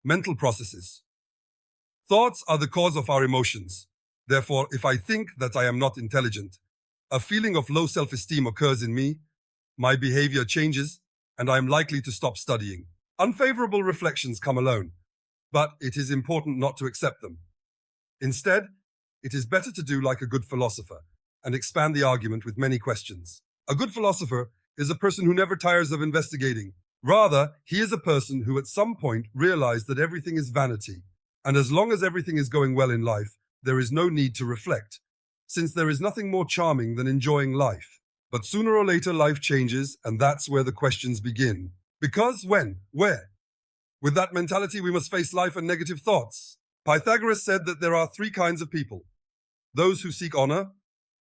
Mental processes. Thoughts are the cause of our emotions. Therefore, if I think that I am not intelligent, a feeling of low self-esteem occurs in me, my behavior changes, and I am likely to stop studying. Unfavorable reflections come alone, but it is important not to accept them. Instead, it is better to do like a good philosopher and expand the argument with many questions. A good philosopher is a person who never tires of investigating. Rather, he is a person who at some point realized that everything is vanity, and as long as everything is going well in life, there is no need to reflect, since there is nothing more charming than enjoying life. But sooner or later life changes, and that's where the questions begin. Because, when, where? With that mentality, we must face life and negative thoughts. Pythagoras said that there are three kinds of people: those who seek honor,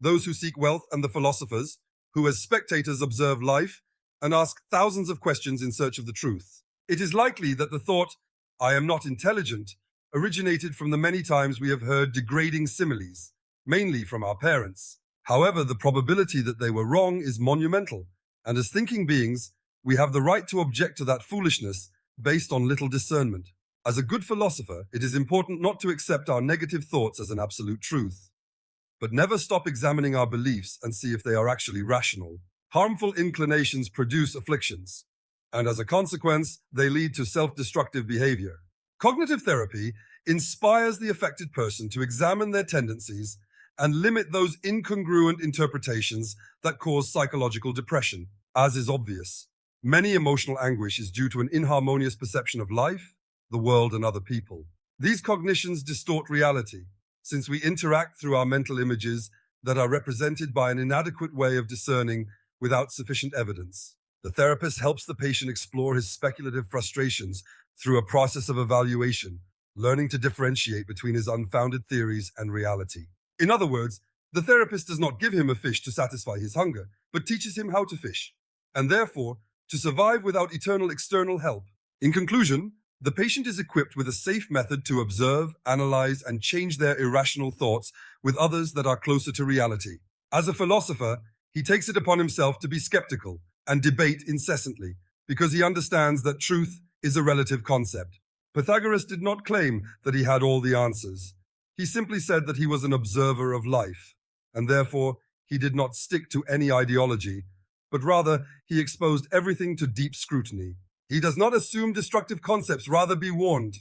those who seek wealth, and the philosophers, who as spectators observe life and ask thousands of questions in search of the truth. It is likely that the thought, "I am not intelligent," originated from the many times we have heard degrading similes, mainly from our parents. However, the probability that they were wrong is monumental, and as thinking beings, we have the right to object to that foolishness based on little discernment. As a good philosopher, it is important not to accept our negative thoughts as an absolute truth, but never stop examining our beliefs and see if they are actually rational. Harmful inclinations produce afflictions, and as a consequence, they lead to self-destructive behavior. Cognitive therapy inspires the affected person to examine their tendencies and limit those incongruent interpretations that cause psychological depression. As is obvious, many emotional anguish is due to an inharmonious perception of life, the world, and other people. These cognitions distort reality, since we interact through our mental images that are represented by an inadequate way of discerning without sufficient evidence. The therapist helps the patient explore his speculative frustrations through a process of evaluation, learning to differentiate between his unfounded theories and reality. In other words, the therapist does not give him a fish to satisfy his hunger, but teaches him how to fish, and therefore to survive without eternal external help. In conclusion, the patient is equipped with a safe method to observe, analyze, and change their irrational thoughts with others that are closer to reality. As a philosopher, he takes it upon himself to be skeptical and debate incessantly, because he understands that truth is a relative concept. Pythagoras did not claim that he had all the answers. He simply said that he was an observer of life, and therefore he did not stick to any ideology, but rather he exposed everything to deep scrutiny. He does not assume destructive concepts, rather be warned.